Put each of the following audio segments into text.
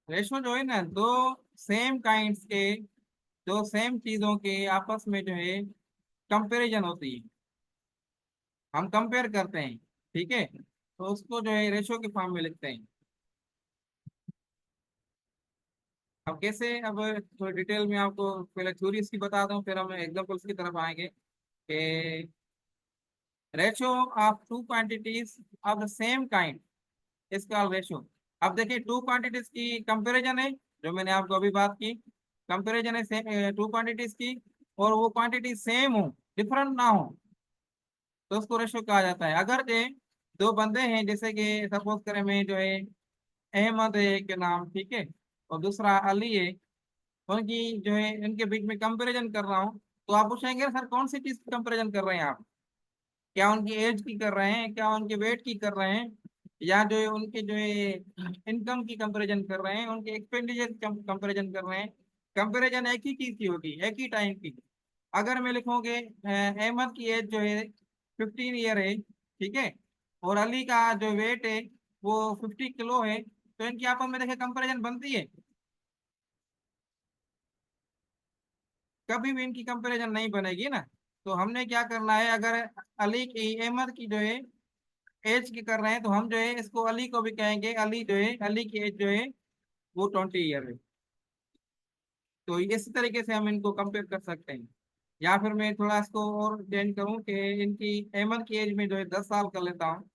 Ratio जो है ना, दो सेम काइंड्स के, दो सेम चीजों के आपस में जो है कंपैरिजन होती है, हम कंपेयर करते हैं, ठीक है, तो उसको जो है रेशो के फॉर्म में लिखते हैं। अब कैसे, अब थोड़ी डिटेल में आपको पहले थ्योरी इसकी बता दूं, फिर हम एग्जांपल्स की तरफ आएंगे कि ratio of two quantities of the same kind is called ratio. अब देखिए, टू क्वांटिटीज की कंपैरिजन है, जो मैंने आपको अभी बात की, कंपैरिजन है टू क्वांटिटीज की, और वो क्वांटिटी सेम हो, डिफरेंट ना हो, तो उसको रेशो कहा जाता है। अगर जो दो बंदे हैं, जैसे कि सपोज करें मैं जो है अहमद है एक के नाम, ठीक है, और दूसरा अली है, उनकी जो है इनके बीच में कंपैरिजन कर रहा हूँ, तो आप पूछेंगे सर कौन सी चीज की कंपैरिजन कर रहे हैं आप? क्या उनकी एज की कर रहे हैं, क्या उनके वेट की कर रहे हैं, या जो है उनके जो है इनकम की कंपैरिजन कर रहे हैं, उनके एक्सपेंडिचर की कंपैरिजन कर रहे हैं? कंपैरिजन एक ही चीज की होगी, एक ही टाइम की। अगर मैं लिखूंगे अहमद की एज जो है 15 ईयर है, ठीक है, और अली का जो वेट है वो 50 किलो है, तो इनकी आपस में देखे कंपैरिजन बनती है? कभी भी इनकी कंपैरिजन नहीं बनेगी ना। तो हमने क्या करना है, अगर अली की अहमद की जो है एज की कर रहे हैं, तो हम जो है इसको अली को भी कहेंगे, अली जो है अली की एज जो है वो 20 ईयर है। तो इस तरीके से हम इनको कंपेयर कर सकते हैं। या फिर मैं थोड़ा इसको और चेंज करूं कि इनकी अहमद की एज में जो है 10 साल कर लेता हूँ।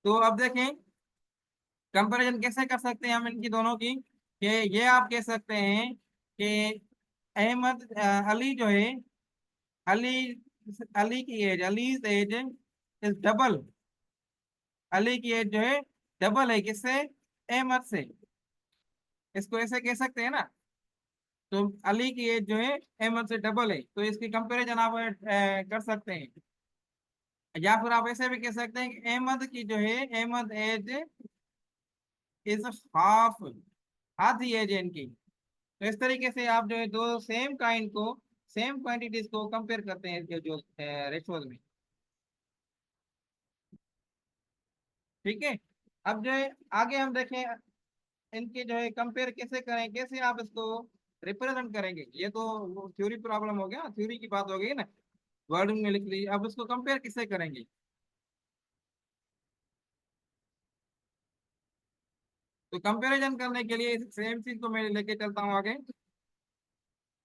तो अब देखें कंपैरिजन कैसे कर सकते हैं हम इनकी दोनों की, कि ये आप कह सकते हैं कि अहमद अली जो है, अली अली की age, Ali age is double, Ali की एज जो है डबल है किससे? अहमद से। इसको ऐसे कह सकते हैं ना। तो अली की एज जो है अहमद से डबल है, तो इसकी कंपैरिजन आप कर सकते हैं। या फिर आप ऐसे भी कह सकते हैं कि अहमद की जो है अहमद एज इज हाफ, आधी एज है इनकी। तो इस तरीके से आप जो है दो सेम काइंड को, सेम क्वांटिटीज को कंपेयर करते हैं इसके जो रेशोज में, ठीक है। अब जो है आगे हम देखें इनके जो है कंपेयर कैसे करें, कैसे आप इसको रिप्रेजेंट करेंगे। ये तो थ्योरी प्रॉब्लम हो गया, थ्योरी की बात हो गई ना, वर्डिंग में लिख लीजिए। अब इसको कंपेयर किससे करेंगे? तो कंपैरिजन करने के लिए सेम चीज को मैं लेके चलता हूँ आगे।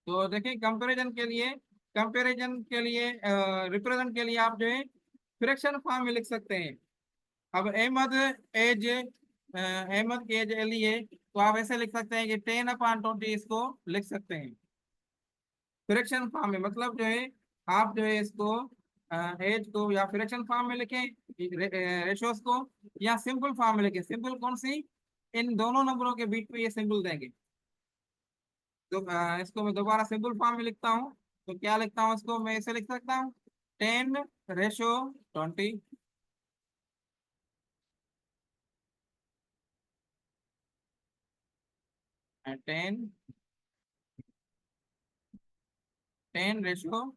तो देखिए कंपैरिजन के लिए रिप्रेजेंट के लिए आप जो है फ्रैक्शन फॉर्म में लिख सकते हैं। अब अहमद की एज एली है, तो आप ऐसे लिख सकते हैं कि 10/20 इसको लिख सकते हैं फ्रैक्शन फॉर्म में। मतलब जो है आप जो है इसको एज को या फ्रैक्शन फॉर्म में लिखें, रेशोस को, या सिंपल फॉर्म में लिखें। सिंपल कौन सी? इन दोनों नंबरों के बीच में ये सिंबल देंगे। तो इसको मैं दोबारा सिंपल फॉर्म में लिखता हूँ। तो क्या लिखता हूँ इसको, मैं ऐसे लिख सकता हूँ 10/20, 10/20,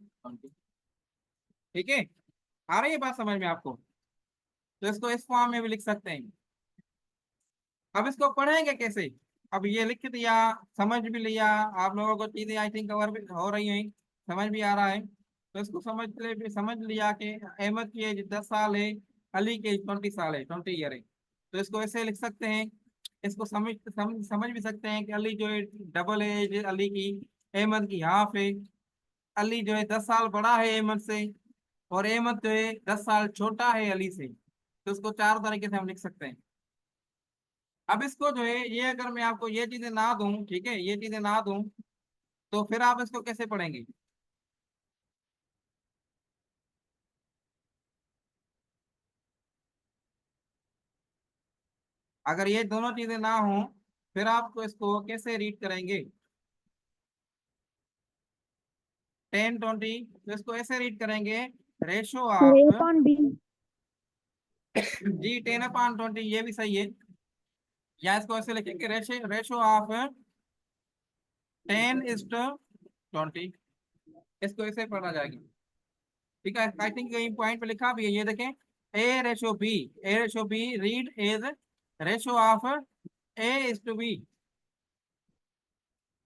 ठीक है। आ रही है बात समझ में आपको? तो इसको इस फॉर्म में भी लिख सकते हैं। अब इसको पढ़ेंगे कैसे? अब ये लिख दिया, समझ भी लिया, आप लोगों को चीजें आई थिंक कवर भी हो रही हैं, समझ भी आ रहा है। तो इसको समझ लिया कि अहमद की एज 10 साल है, अली की एज 20 साल है, 20 ईयर है। तो इसको ऐसे लिख सकते हैं। इसको समझ भी सकते हैं कि अली जो है डबल एज अली की, अहमद की हाफ है। अली जो है 10 साल बड़ा है अहमद से, और अहमद जो है 10 साल छोटा है अली से। तो इसको चार तरीके से हम लिख सकते हैं। अब इसको जो है, ये अगर मैं आपको ये चीजें ना दूं, ठीक है, ये चीजें ना दूं, तो फिर आप इसको कैसे पढ़ेंगे? अगर ये दोनों चीजें ना हो, फिर आप तो इसको कैसे रीड करेंगे? 10/20, तो इसको ऐसे रीड करेंगे, ratio A of upon B. जी 10/20, ये भी सही है। या इसको ऐसे लिखेंगे, रेशो ऑफ 10:20, इसको ऐसे पढ़ा जाएगा, ठीक है। आई थिंक यही पॉइंट पे लिखा भी है, ये देखें, A ratio B read is ratio of A is to B.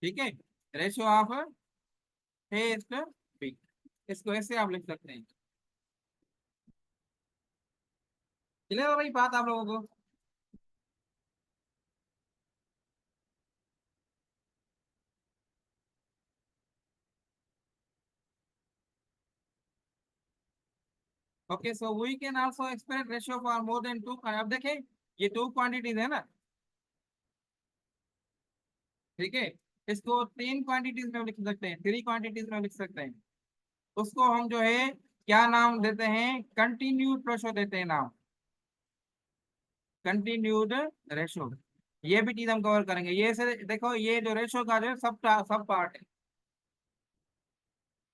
ठीक है, ratio of A is to B, इसको ऐसे आप लिख सकते हैं। क्लियर हो रही बात आप लोगों को? Okay, so we can also express ratio for more than two. अब देखें, ये टू क्वांटिटीज है ना, ठीक है, इसको तीन क्वांटिटीज में लिख सकते हैं, थ्री क्वांटिटीज में लिख सकते हैं। उसको हम जो है क्या नाम देते हैं, कंटिन्यूड रेशो देते हैं नाम, कंटिन्यूड रेशो। ये भी चीज हम कवर करेंगे। ये से देखो, ये जो रेशो का जो सब सब पार्ट है,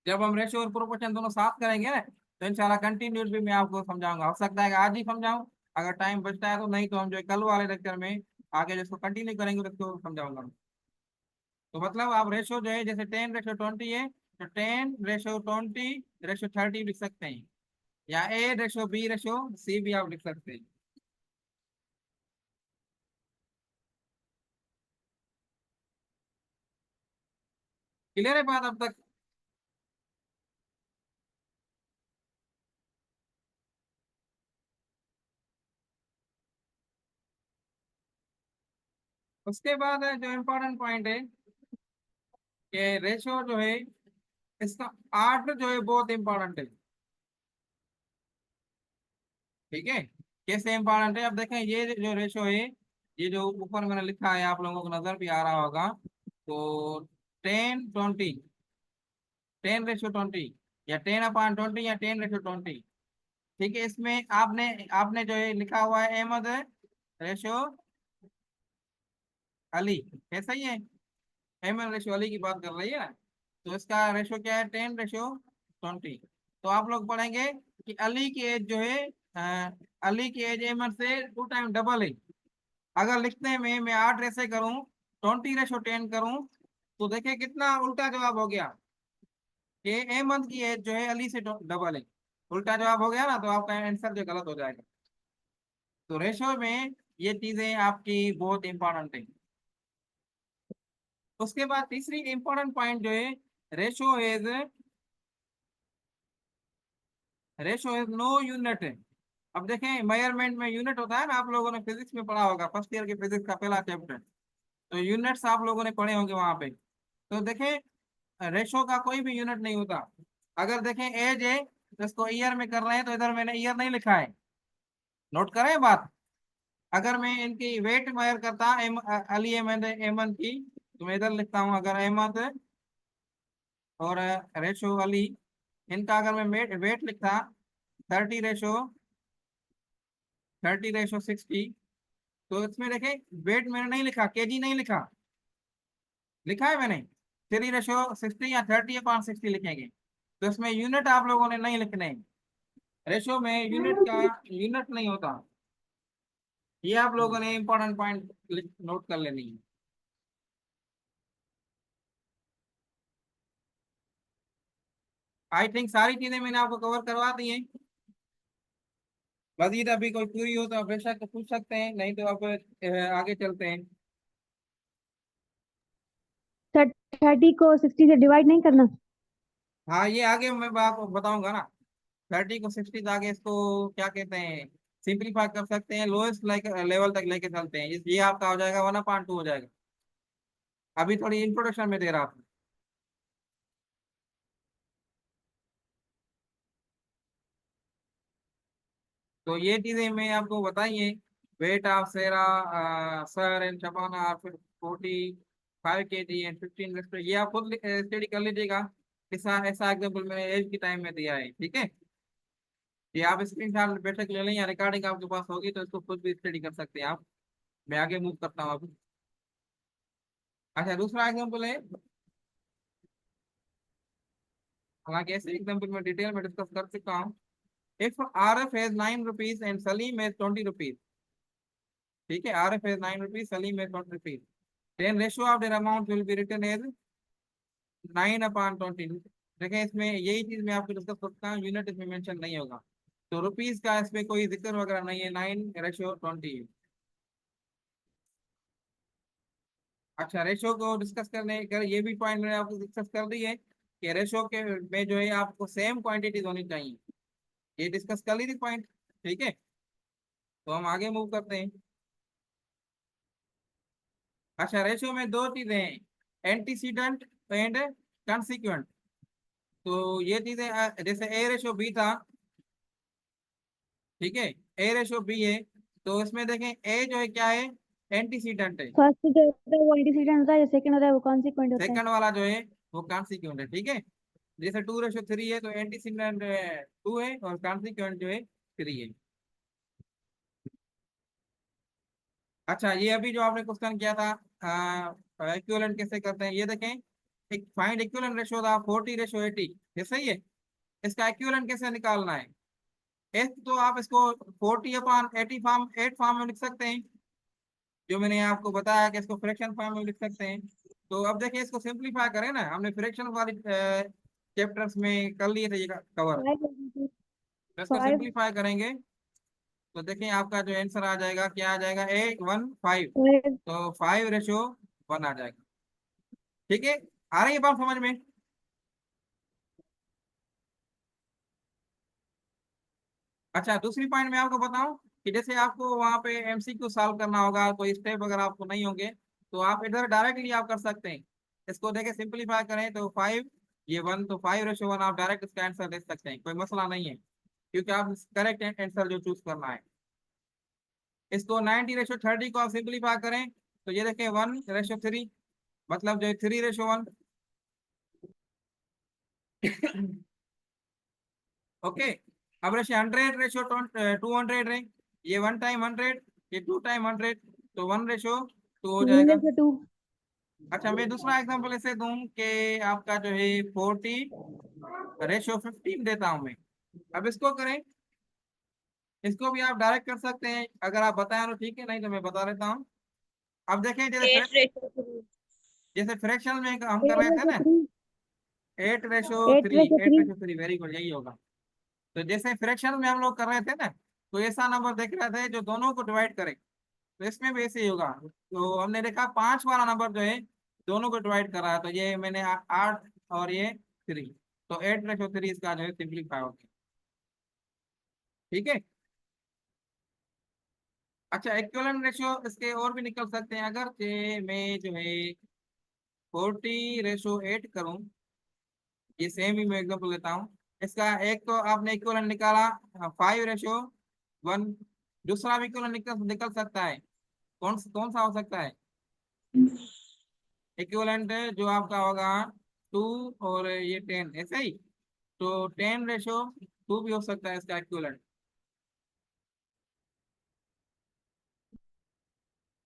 जब हम रेशो और प्रोपोर्शन दोनों साथ करेंगे ना, तो इंशाल्लाह कंटिन्यूड भी मैं आपको समझाऊंगा। हो सकता है कि आज ही समझाऊं, अगर टाइम बचता है तो, नहीं तो हम जो है कल वाले लेक्चर में आगे जिसको कंटिन्यू करेंगे तो उसको समझाऊंगा। तो मतलब आप रेशो जो है, जैसे 10:20 है, तो 10:20:30 लिख सकते हैं, या A:B:C भी आप लिख सकते हैं। क्लियर है बात अब तक? उसके बाद जो इम्पोर्टेंट पॉइंट है कि रेशो जो है, इसका आर्ट जो है बहुत इंपॉर्टेंट है। ठीक है, कैसे इंपॉर्टेंट है, अब देखें, ये जो रेशो है, ये जो ऊपर मैंने लिखा है आप लोगों को नजर भी आ रहा होगा, तो 10:20, 10:20, या 10/20, या 10:20। ठीक है, इसमें आपने आपने जो है लिखा हुआ है अहमद रेशो अली, ऐसा ही है, अहमद रेशो अली की बात कर रही है ना, तो इसका रेशो क्या है, 10:20। तो आप लोग पढ़ेंगे कि अली की एज जो है, अली की एज अहमद से 2 टाइम डबल है। अगर लिखने में मैं 8 ऐसे करूं, 20:10 करूं, तो देखिए कितना उल्टा जवाब हो गया, कि अहमद की एज जो है अली से डबल है। उल्टा जवाब हो गया ना, तो आपका आंसर जो गलत हो जाएगा। तो रेशो में ये चीजें आपकी बहुत इंपॉर्टेंट है। उसके बाद तीसरी इंपॉर्टेंट पॉइंट जो है, ratio is ratio is no unit है। अब देखें, मेजरमेंट में यूनिट होता है ना, आप लोगों ने फिजिक्स में पढ़ा होगा, फर्स्ट ईयर के फिजिक्स का पहला चैप्टर, तो यूनिट्स आप लोगों ने पढ़े होंगे वहां पे। तो देखें, रेशो का कोई भी यूनिट नहीं होता। अगर देखें एज है, तो इसको ईयर में कर रहे हैं, तो इधर मैंने ईयर नहीं लिखा है, नोट करें बात। अगर मैं इनकी वेट मेजर करता अली अहमद अहमद की, तो मैं इधर लिखता हूँ, अगर अहमद और रेशो अली, इनका अगर मैं वेट लिखता, 30:60, तो इसमें देखें वेट मैंने नहीं लिखा, केजी नहीं लिखा, लिखा है मैंने 3:60 या 30/60 लिखेंगे। तो इसमें यूनिट आप लोगों ने नहीं लिखने हैं। रेशो में यूनिट का यूनिट नहीं होता। ये आप लोगों ने इंपॉर्टेंट पॉइंट नोट कर लेनी है। आई थिंक सारी चीजें मैंने आपको कवर करवा दी हैं। मजीद अभी कोई पूरी हो तो आप बेशक पूछ सकते हैं, नहीं तो आप आगे चलते हैं। सर 30 को 60 से डिवाइड नहीं करना? हाँ, ये आगे मैं आपको बताऊंगा ना। 30 को 60 से आगे इसको क्या कहते हैं, सिंपलीफाई कर सकते हैं, लोएस्ट लेवल तक लेके चलते हैं। ये आपका हो जाएगा 1/2 हो जाएगा। अभी थोड़ी इंट्रोडक्शन में दे रहा था। तो ये चीजें मैं आपको बताइए, वेट ऑफ सेरा सर and Shabana are 45 kg and 15 ये आप खुद स्टडी कर लीजिएगा। ऐसा ऐसा एग्जाम्पल मैंने एज की टाइम में दिया है, ठीक है। ये आप स्क्रीन शॉट बेशक ले लें, या रिकॉर्डिंग आपके पास होगी तो इसको खुद भी स्टडी कर सकते हैं आप। मैं आगे मूव करता हूँ अभी। अच्छा, दूसरा एग्जाम्पल है, हालांकि ऐसे एग्जाम्पल में डिटेल में डिस्कस कर चुका हूँ। If RF is 9 rupees and Salim is 20 rupees, ठीक है, RF is 9 rupees, Salim is 20 rupees, then ratio of their amount will be written as 9/20। देखें, इसमें यही चीज मैं आपको डिस्कस करता हूँ, यूनिट इसमें मेंशन नहीं होगा, तो रुपीस का इसमें कोई जिक्र वगैरह नहीं है, 9:20 है। अच्छा, रेशो को डिस्कस करने कर ये भी पॉइंट मैंने आपको डिस्कस कर दी है कि रेशो के में जो है आपको सेम क्वांटिटीज होनी चाहिए। ये डिस्कस कर ली थी पॉइंट। ठीक है, तो हम आगे मूव करते हैं। अच्छा, रेशियो में दो चीजें हैं, एंटीसीडेंट एंड कंसिक्वेंट। तो ये चीजें जैसे ए रेशियो बी था, ठीक है, ए रेशियो बी है, तो इसमें देखें ए जो है क्या है, एंटीसीडेंट है। फर्स्ट जो होता है वो एंटीसीडेंट होता है, जो सेकंड होता है वो कॉन्सिक्वेंट होता है। सेकंड वाला जो है वो कॉन्सिक्वेंट है। ठीक है, जैसे 2:3 है तो एंटीसीडेंट 2 है और कॉन्सिक्वेंट जो है 3 है। अच्छा, ये अभी जो आपने क्वेश्चन किया था इक्विवेलेंट कैसे करते हैं, ये देखें, एक फाइंड इक्विवेलेंट रेशियो था 40:80, ये सही है। इसका इक्विवेलेंट कैसे निकालना है, एक तो आप इसको 40/80 फॉर्म 8 फॉर्म में लिख सकते हैं, जो मैंने आपको बताया कि इसको फ्रैक्शन फॉर्म में लिख सकते हैं। तो अब देखिए, इसको सिंपलीफाई करें ना, हमने फ्रैक्शन वाली चैप्टर्स में कर लिए थे ये कवर। 5 तो इसको 5 सिंपलीफाई करेंगे तो देखिए आपका जो आंसर आ जाएगा, क्या आ जाएगा, 815। 5। तो 5:1 आ जाएगा। ठीक है, आ रही है बात समझ में। अच्छा, दूसरी पॉइंट मैं आपको बताऊं कि जैसे आपको वहां पे एमसीक्यू सॉल्व करना होगा, कोई स्टेप अगर आपको नहीं होंगे, तो आप इधर डायरेक्टली आप कर सकते हैं। इसको देखे सिंपलीफाई करें तो 5, ये 1, तो 5:1 आप डायरेक्ट इसका आंसर दे सकते हैं, कोई मसला नहीं है, क्योंकि आप करेक्ट आंसर जो चूज करना है। इसको 90:30 को आप सिंपलीफाई करें तो ये देखें 1:3, मतलब जो 3:1। ओके, अब रेशियो 100:200 है, ये 1 टाइम 100, ये 2 टाइम 100, तो 1:2 हो जाएगा। 1:2। अच्छा, मैं दूसरा एग्जांपल ऐसे दूं कि आपका जो है 40:15 देता हूं मैं। अब इसको करें, इसको भी आप डायरेक्ट कर सकते हैं, अगर आप बताएं तो ठीक है, नहीं तो मैं बता देता हूँ। अब देखें, एट रेशो थ्री। जैसे फ्रैक्शन में हम कर एट रहे थे रेशो ना, थ्री 8:3, 8:3। 8:3 वेरी गुड, यही होगा। तो जैसे फ्रैक्शन में हम लोग कर रहे थे ना, तो ऐसा नंबर देख रहे थे जो दोनों को डिवाइड करे, तो इसमें भी ऐसे ही होगा। तो हमने देखा 5 वाला नंबर जो है दोनों को डिवाइड करा है, तो ये मैंने 8 और ये 3, तो 8:3 इसका जो है सिंप्लीफाई हो गया। ठीक है। अच्छा, इक्विवेलेंट रेशियो इसके और भी निकल सकते हैं, अगर जे मैं जो है 40:8 करूं, ये सेम ही मैं एग्जाम्पल लेता हूँ। इसका एक तो आपने इक्विवेलेंट निकाला 5:1, दूसरा भी इक्विवेलेंट निकल निकल सकता है, कौन सा हो सकता है इक्विवेलेंट, जो आपका होगा 2 और ये 10, ऐसे ही। तो 10:2 भी हो सकता है इसका इक्विवेलेंट।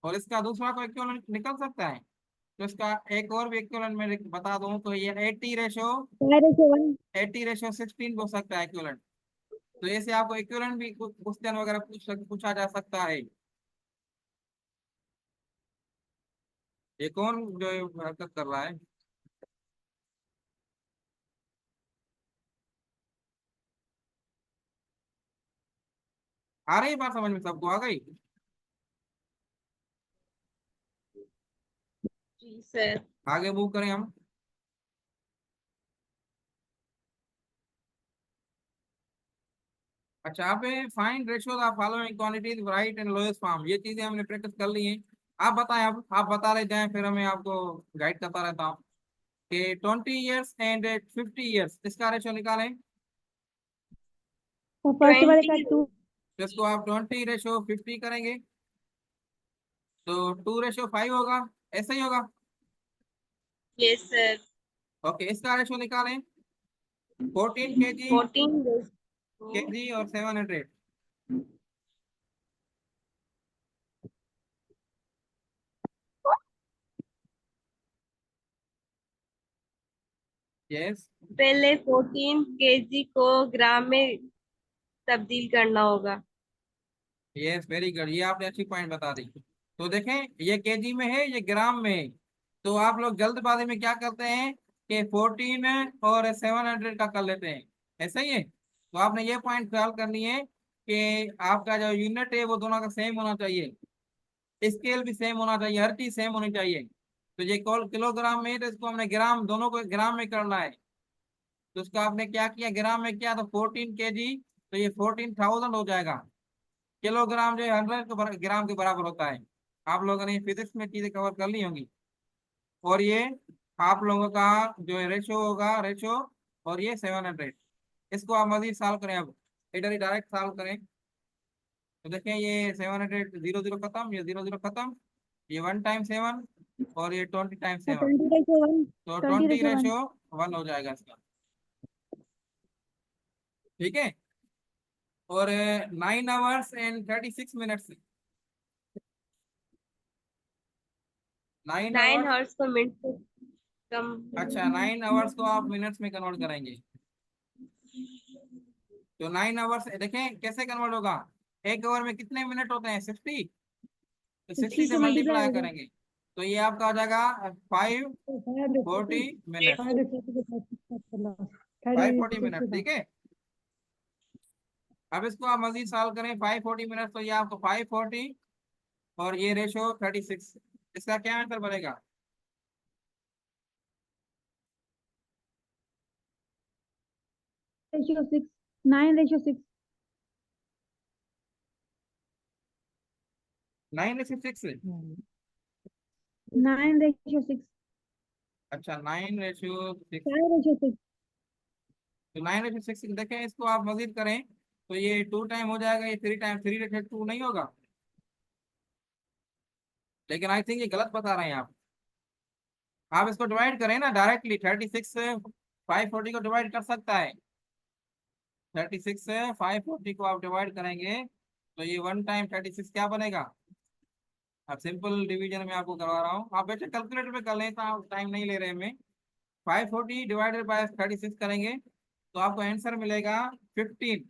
और इसका दूसरा को इक्विवेलेंट निकल सकता है, तो इसका एक और भी इक्विवेलेंट मैं बता दूं, तो ये 5:1। 80:16 भी हो सकता है इक्विवेलेंट। तो ऐसे आपको इक्विवेलेंट भी क्वेश्चन वगैरह पूछा जा सकता है। ये कौन जो है हरकत कर रहा है। आ रही बात समझ में, सबको आ गई। जी सर। आगे मूव करें हम। अच्छा, आप find ratio the following quantities right and lowest form, ये चीजें हमने प्रैक्टिस कर ली हैं। आप बताएं, अब आप बता रहे जाएं, फिर हमें आपको गाइड करता रहता हूँ कि 20 years एंड 50 years इसका रेशियो निकालें। तो फर्स्ट वाले का 20। 2। तो इसको आप 20:50 करेंगे, तो 2:5 होगा, ऐसा ही होगा। Yes sir. ओके, इसका रेशियो निकालें, 14 kg, 14 केजी और 700। यस, पहले 14 kg को ग्राम में तब्दील करना होगा। यस वेरी गुड, ये आपने अच्छी पॉइंट बता दी। तो देखें, ये केजी में है, ये ग्राम में है। तो आप लोग जल्दबाजी में क्या करते हैं कि 14 और 700 का कर लेते हैं, ऐसा ही है। तो आपने ये पॉइंट ख्याल करनी है कि आपका जो यूनिट है वो दोनों का सेम होना चाहिए, स्केल भी सेम होना चाहिए, हर चीज सेम होनी चाहिए। तो ये कॉल किलोग्राम में है, तो इसको हमने ग्राम, दोनों को ग्राम में करना है। तो उसका आपने क्या किया, ग्राम में किया तो 14 kg, तो ये 14,000 हो जाएगा। किलोग्राम जो है 100 ग्राम के बराबर होता है। आप लोगों ने फिजिक्स में चीजें कवर कर ली होंगी। और ये आप लोगों का जो है रेशो होगा, रेशो, और ये 700। इसको आप मजीद सॉल्व करें, अब इधर ही डायरेक्ट सॉल्व करें। तो देखें ये 700, जीरो जीरो खत्म, ये जीरो जीरो खत्म, ये 1 टाइम 7, और ये 20 टाइम 7, 20/1, तो 20 20 रेशो 1। रेशो 1 हो जाएगा इसका। ठीक है। और 9 hours and 36 minutes, 9 hours। 9 horse को मिनट से कम। अच्छा, 9 hours को आप मिनट्स में कन्वर्ट करेंगे, तो 9 hours देखें कैसे कन्वर्ट होगा। 1 hour में कितने मिनट होते हैं, 60, तो 60 60 से से मल्टीप्लाई मल्टीप्लाई हो गया। करेंगे, तो ये आपका हो जाएगा 540 मिनट। 540 मिनट, ठीक है। अब इसको आप मजीद सॉल्व करें, 540 मिनट, तो ये आपको 540, और ये रेशो 36, इसका क्या आंसर बनेगा। रेशियो 6, 9/6। 9/6। 9/6। अच्छा, 9/6। 5/6। तो 9/6 देखें, इसको आप मजीद करें तो ये 2 टाइम हो जाएगा, ये 3 टाइम, 3/2 नहीं होगा। लेकिन आई थिंक ये गलत बता रहे हैं आप इसको डिवाइड करें ना डायरेक्टली, 36 से 540 को डिवाइड कर सकता है। 36 से 540 को आप डिवाइड करेंगे, तो ये 1 टाइम 36 क्या बनेगा। अब सिंपल डिवीजन में आपको करवा रहा हूँ, आप वैसे कैलकुलेटर पे कर लें, तो आप टाइम नहीं ले रहे हमें। 540 डिवाइडेड बाय 36 करेंगे, तो आपको आंसर मिलेगा 15।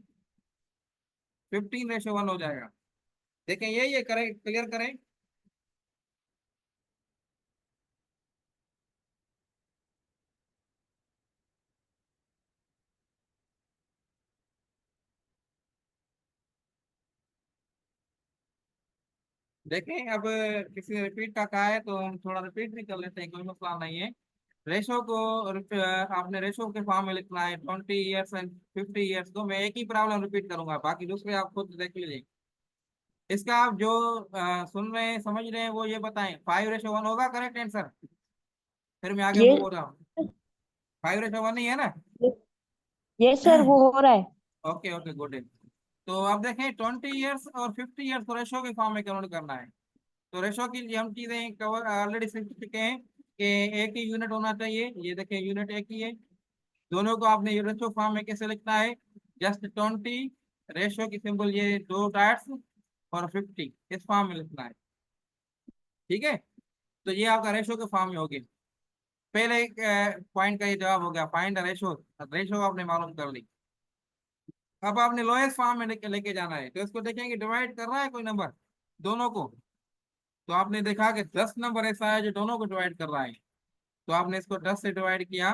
15/1 हो जाएगा। देखें ये करें, क्लियर करें। देखें अब किसी ने रिपीट का कहा है, तो हम थोड़ा रिपीट भी कर लेते हैं, कोई मसला नहीं है। रेशो को आपने रेशो के फॉर्म में लिखना है, 20 years एंड 50 years को। मैं एक ही प्रॉब्लम रिपीट करूंगा, बाकी दूसरे आप खुद देख लीजिए। इसका आप जो सुन रहे हैं, समझ रहे हैं, वो ये बताएं, 5/1 होगा करेक्ट आंसर। फिर मैं आगे ये मूव हो रहा हूँ। 5/1 ही है ना। ये सर वो हो रहा है। Okay okay, good. तो आप देखें 20 years और 50 years को रेशो के फॉर्म में कन्वर्ट करना है। तो रेशो की हम चीजें कवर ऑलरेडी सीख चुके हैं कि एक ही यूनिट होना चाहिए। ये देखिए यूनिट एक ही है। दोनों को आपने रेशो फॉर्म में कैसे लिखना है, जस्ट 20, रेशो की सिंबल ये 2 डॉट्स, और 50 इस फॉर्म में लिखना है। ठीक है। तो ये आपका रेशो के फॉर्म में हो गया। पहले एक पॉइंट का ये जवाब हो गया, फाइंड द रेशो। रेशो आपने मालूम कर ली। अब आपने लोएस्ट फॉर्म में लेके जाना है, तो इसको देखेंगे डिवाइड कर रहा है कोई नंबर दोनों को। तो आपने देखा कि 10 नंबर ऐसा है जो दोनों को डिवाइड कर रहा है, तो आपने इसको 10 से डिवाइड किया,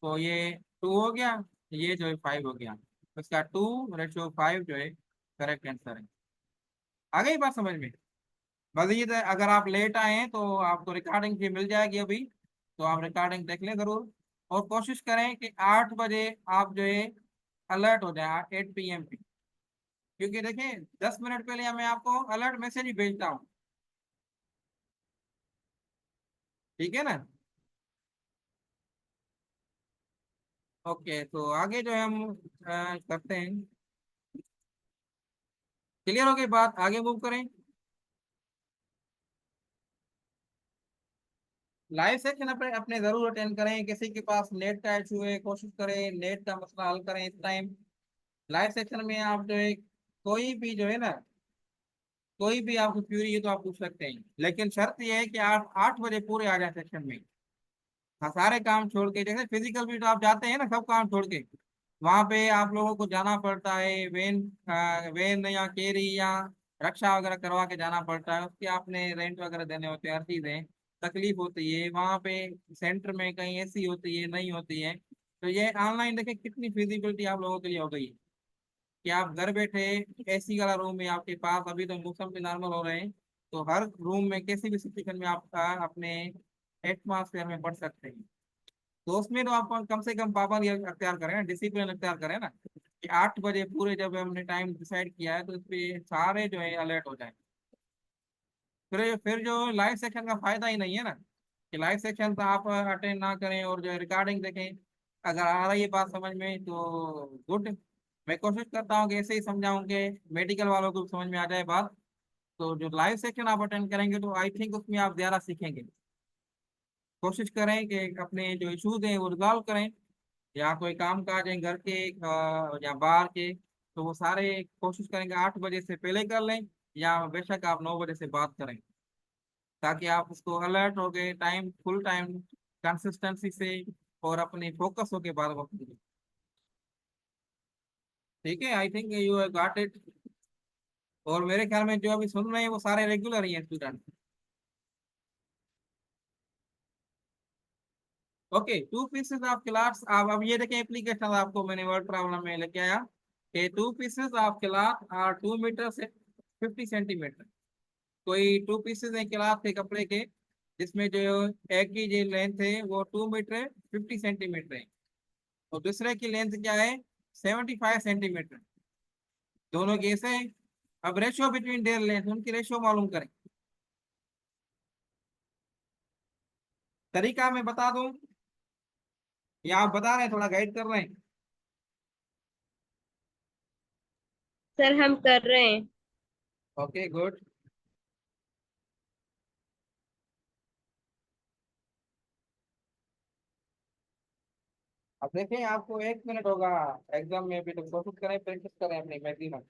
तो ये 2 हो गया, ये जो है 5 हो गया। तो इसका 2/5 जो है करेक्ट आंसर है। आ गई बात समझ में। मजीद अगर आप लेट आए हैं, तो आपको रिकॉर्डिंग भी मिल जाएगी अभी, तो आप रिकॉर्डिंग देख लें जरूर। और कोशिश करें कि 8 बजे आप जो है अलर्ट हो जाए, 8 PM पे। क्योंकि देखें 10 मिनट पहले मैं आपको अलर्ट मैसेज ही भेजता हूँ। ठीक है ना। ओके, तो आगे जो है हम करते हैं। क्लियर हो गई बात, आगे मूव करें। लाइव सेक्शन अपने अपने जरूर अटेंड करें। किसी के पास नेट का इशू है, कोशिश करें नेट का मसला हल करें इस टाइम। लाइव सेक्शन में आप जो है कोई भी जो है ना, कोई भी आपको क्यूरी है तो आप पूछ सकते हैं, लेकिन शर्त यह है कि आप 8 बजे पूरे आ जाए सेक्शन में। हाँ, सारे काम छोड़ के, जैसे फिजिकल भी तो आप जाते हैं ना, सब काम छोड़ के वहां पे आप लोगों को जाना पड़ता है, वेन या केरी या रक्षा वगैरह करवा के जाना पड़ता है, उसके आपने रेंट वगैरह देने होते हैं, हर चीजें तकलीफ होती है वहां पे। सेंटर में कहीं ऐसी होती है, नहीं होती है। तो ये ऑनलाइन देखें कितनी फिजिबिलिटी आप लोगों के लिए हो गई है, कि आप घर बैठे एसी वाला रूम में आपके पास, अभी तो मौसम भी नॉर्मल हो रहे हैं, तो हर रूम में किसी भी सिचुएशन में आप अपने एटमॉस्फेयर में पढ़ सकते हैं। तो उसमें तो आप कम से कम पाबंदी अख्तियार करें ना, डिसिप्लिन अख्तियार करें ना, कि 8 बजे पूरे जब हमने टाइम डिसाइड किया है तो इस पे सारे जो है अलर्ट हो जाए। फिर जो लाइव सेक्शन का फायदा ही नहीं है ना, कि लाइव सेक्शन तो आप अटेंड ना करें और जो है रिकॉर्डिंग देखें। अगर आ रही है बात समझ में तो गुड। मैं कोशिश करता हूँ कि ऐसे ही समझाऊं कि मेडिकल वालों को समझ में आ जाए बात। तो जो लाइव सेक्शन आप अटेंड करेंगे तो आई थिंक उसमें आप ज़्यादा सीखेंगे। कोशिश करें कि अपने जो इश्यूज हैं वो रिजॉल्व करें, या कोई काम काज है घर के या बाहर के, तो वो सारे कोशिश करेंगे 8 बजे से पहले कर लें, या बेशक आप 9 बजे से बात करें, ताकि आप उसको अलर्ट हो गए टाइम, फुल टाइम कंसिस्टेंसी से और अपनी फोकस हो के बाद वक्त दीजिए। ठीक है, I think you have got it. और मेरे ख्याल में जो अभी सुन रहे हैं वो सारे रेगुलर ही हैं student. Okay, 2 pieces of class. आप अब ये देखें एप्लीकेशन आपको मैंने वर्ड प्रॉब्लम में लेके आया कि 2 pieces of cloth are 2 metre से 50 सेंटीमीटर। कोई 2 पीसेस हैं क्लाथ के कपड़े के, जिसमें जो एक की जो लेंथ है वो 2 मीटर 50 सेंटीमीटर है, और दूसरे की लेंथ क्या है 75 सेंटीमीटर। दोनों कैसे हैं? अब रेशियो बिटवीन देयर लेंथ, उनकी रेशियो मालूम करें। तरीका मैं बता दूं या आप बता रहे हैं, थोड़ा गाइड कर रहे हैं? सर हम कर रहे हैं। Okay good. अब देखें आपको 1 मिनट होगा एग्जाम में भी, तो कोशिश करें प्रैक्टिस करें अपनी मैक्सिमम।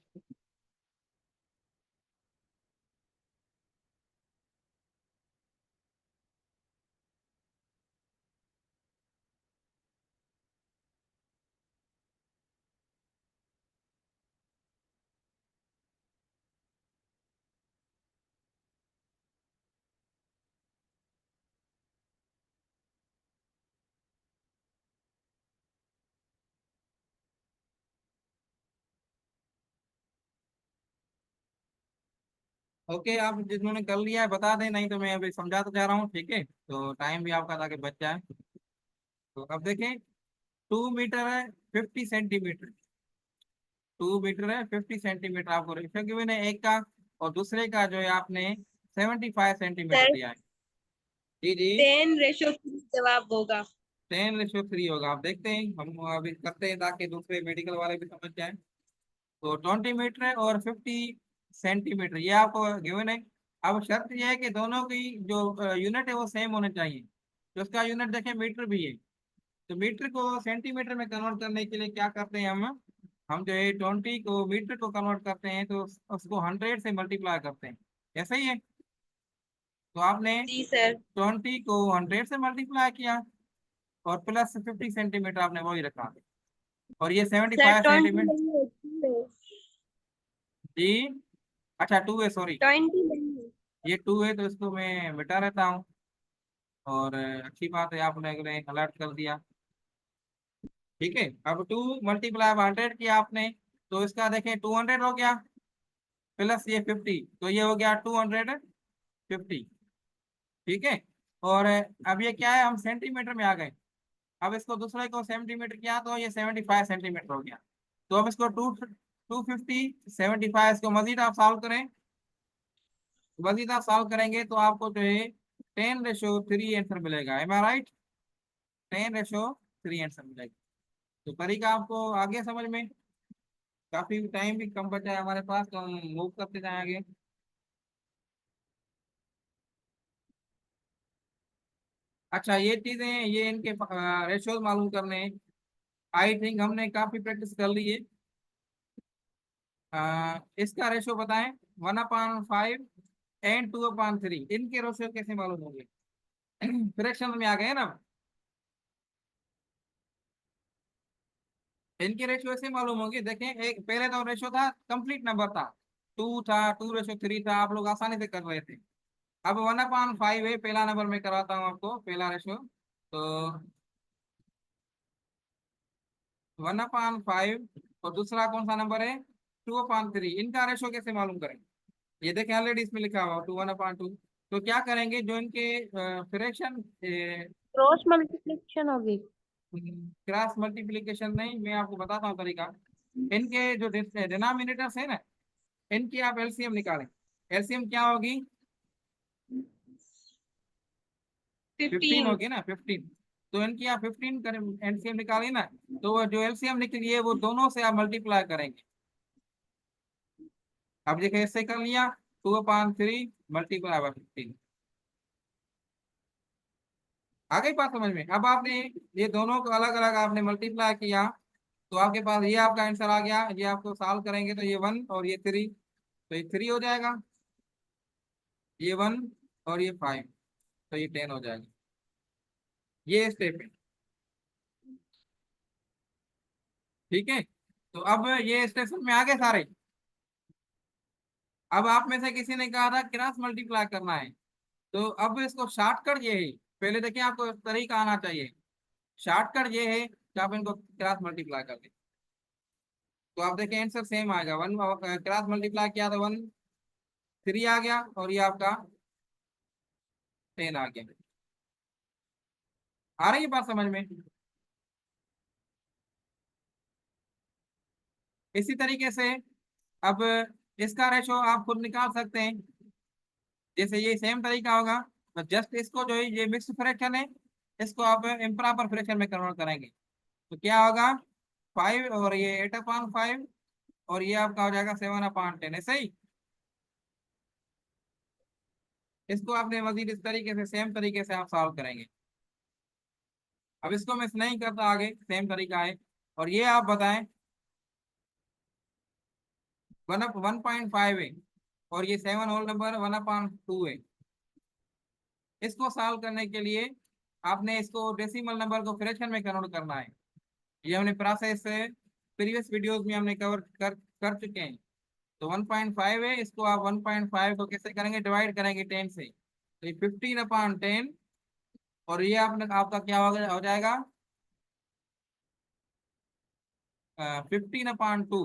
ओके, आप जिन्होंने कर लिया है बता दें, नहीं तो मैं अभी समझाता जा रहा हूँ, ठीक है, तो टाइम भी आपका ताकि बच जाए। तो अब देखें 2 मीटर है 50 सेंटीमीटर। 2 मीटर है 50 सेंटीमीटर आपको रेशियो गिवन है एक का, और दूसरे का जो है आपने 75 सेंटीमीटर सर दिया है। जी जी। 10:3 जवाब होगा। 10:3 होगा। आप देखते हैं, हम अभी करते हैं ताकि दूसरे मेडिकल वाले भी समझ जाए। तो 20 मीटर है और 50 सेंटीमीटर ये आपको गिवन है। अब शर्त यह है कि दोनों की जो यूनिट है वो सेम होने चाहिए। तो उसका यूनिट देखें मीटर भी है, तो मीटर को सेंटीमीटर में कन्वर्ट करने के लिए क्या करते हैं हम जो है 20 को मीटर को कन्वर्ट करते हैं, तो उसको 100 से मल्टीप्लाई करते हैं। ऐसा ही है। तो आपने जी सर। 20 को 100 से मल्टीप्लाई किया और प्लस 50 सेंटीमीटर आपने वही रखा, और ये सेवेंटी सर फाइव 20 सेंटीमीटर नहीं है, 2 है। जी। अच्छा 2 है, सॉरी। 20 नहीं है। ये 2 है तो इसको मैं मिटा रहता हूँ। और अच्छी बात है आपने अगले अलर्ट कर दिया। ठीक है, अब 2 × 100 किया आपने, तो इसका देखें 200 हो गया, प्लस ये 50, तो ये हो गया 250। ठीक है। और अब ये क्या है, हम सेंटीमीटर में आ गए। अब इसको दूसरे को सेंटीमीटर किया तो ये 75 सेंटीमीटर हो गया। तो अब इसको 250 75 इसको मजीद आप सॉल्व करें। मजीद आप सॉल्व करेंगे तो आपको जो है 10:3 आंसर मिलेगा। एम आई राइट? 10:3 आंसर मिलेगा। तो तरीका आपको आगे समझ में, काफी टाइम भी कम बचा है हमारे पास, तो हम मूव करते जाएंगे। अच्छा ये चीजें, ये इनके रेशियोज मालूम करने हैं। आई थिंक हमने काफी प्रैक्टिस कर ली है। इसका रेशियो बताएं। 1/5 एंड 2/3, इनके रेशियो कैसे मालूम होंगे? फ्रैक्शन में आ गए ना। इनके रेशियो ऐसे मालूम होंगे, देखें एक पहले तो रेशियो था कंप्लीट नंबर था, 2 था, 2:3 था, आप लोग आसानी से कर रहे थे। अब 1/5 है, पहला नंबर में कराता हूँ आपको पहला रेशियो। तो 1/5 और दूसरा कौन सा नंबर है 2/3, इनका रेशियो कैसे मालूम करें? ये देखें ऑलरेडी इसमें लिखा हुआ 2 1/2। तो क्या करेंगे, जो इनके फ्रैक्शन, क्रॉस मल्टीप्लिकेशन होगी। क्रॉस मल्टीप्लिकेशन नहीं, मैं आपको बताता हूँ तरीका। इनके जो डिनोमिनेटर्स है ना, इनकी आप एलसीएम निकालें। एलसीएम क्या होगी? 15 15। होगी ना, 15। तो इनकी आप 15 करें, एलसीएम निकालें ना, तो वो जो एलसीएम निकली है वो दोनों से आप मल्टीप्लाई करेंगे। अब देखिए, इससे कर लिया 2/3 मल्टीप्लाई बाय 15। आ गई बात समझ में? अब आपने ये दोनों को अलग अलग आपने मल्टीप्लाई किया, तो आपके पास ये आपका आंसर आ गया। ये आपको सॉल्व करेंगे तो ये 1 और ये 3, तो ये 3 हो जाएगा, ये 1 और ये 5, तो ये 10 हो जाएगा। ये स्टेप है, ठीक है। तो अब ये स्टेशन में आ गए सारे। अब आप में से किसी ने कहा था क्रॉस मल्टीप्लाई करना है, तो अब इसको शॉर्टकट ये है। पहले देखिए, आपको तरीका आना चाहिए। शॉर्टकट ये है कि आप इनको क्रॉस मल्टीप्लाई कर दें, तो आप देखिए आंसर सेम आएगा। 1 क्रॉस मल्टीप्लाई किया तो 1 3 आ गया, और ये आपका 10 आ गया। आ रही है बात समझ में? इसी तरीके से अब इसका रेशो आप खुद निकाल सकते हैं। जैसे ये सेम तरीका होगा, बस जस्ट इसको जो है ये मिक्स फ्रैक्शन है, इसको आप इम्प्रॉपर फ्रैक्शन में कन्वर्ट करेंगे। तो क्या होगा, 5 और ये 8/5, और ये आपका हो जाएगा 7/10, ऐसे ही। इसको आपने मजीद इस तरीके से, सेम तरीके से आप सॉल्व करेंगे। अब इसको मैं नहीं करता आगे, सेम तरीका है। और ये आप बताएं, 1/5 है, और ये 7 होल नंबर 1/2 है। इसको सॉल्व करने के लिए आपने इसको डेसिमल नंबर को फ्रैक्शन में कन्वर्ट करना है। ये हमने प्रोसेस से प्रीवियस वीडियोस में हमने कवर कर चुके हैं। तो 1/5 है, इसको आप 1/5 को कैसे करेंगे, डिवाइड करेंगे 10 से, तो ये 15/10, और ये आपने आपका क्या हो जाएगा, 15/2।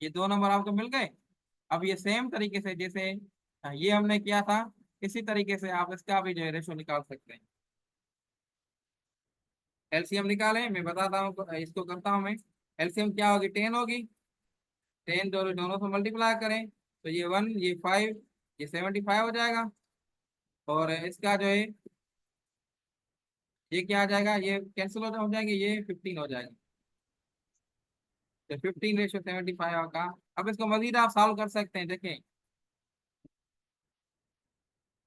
ये दो नंबर आपको मिल गए। अब ये सेम तरीके से जैसे ये हमने किया था, इसी तरीके से आप इसका भी जो है रेशो निकाल सकते हैं। एलसीएम निकालें, मैं बताता हूँ, इसको करता हूँ मैं। एलसीएम क्या होगी, 10 होगी। 10 दोनों दोनों से मल्टीप्लाई करें, तो ये 1 ये 5, ये 75 हो जाएगा। और इसका जो है ये क्या आ जाएगा, ये कैंसिल हो जाएंगे, ये 15 हो जाएगा। तो 15/75 का। अब इसको मजीद आप सॉल्व कर सकते हैं, देखें।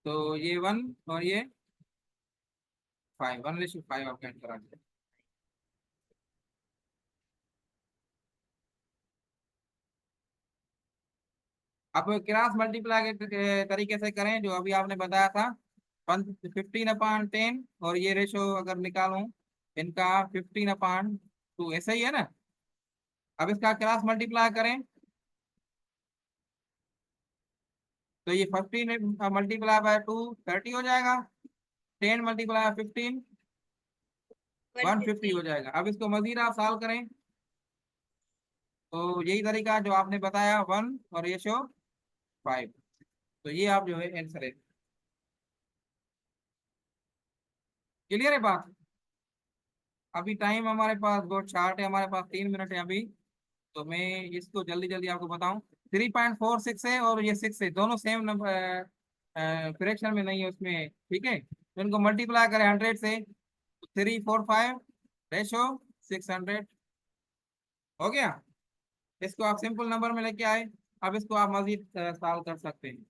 तो ये 1 और ये 5, 1/5 आपका आंसर आ जाएगा। अब क्रॉस मल्टीप्लाई के तरीके से करें, जो अभी आपने बताया था। 15/10, और ये रेशो अगर निकालूं इनका 15/2, ऐसा ही है ना। अब इसका क्रॉस मल्टीप्लाई करें, तो ये 15 × 2 30 हो जाएगा। 10 × 15 150 150। हो जाएगा। अब इसको मजीद आप सॉल्व करें, तो यही तरीका जो आपने बताया, 1 और ये शो 5, तो ये आप जो है आंसर है। क्लियर है बात? अभी टाइम हमारे पास बहुत शार्ट है, हमारे पास 3 मिनट है अभी। तो मैं इसको जल्दी जल्दी आपको बताऊं। 3.46 है और ये 6 है, दोनों सेम नंबर फ्रैक्शन में नहीं है उसमें, ठीक है। तो इनको मल्टीप्लाई करें 100 से, 345 रेशो 600 हो गया। इसको आप सिंपल नंबर में लेके आए। अब इसको आप मजीद सॉल्व कर सकते हैं।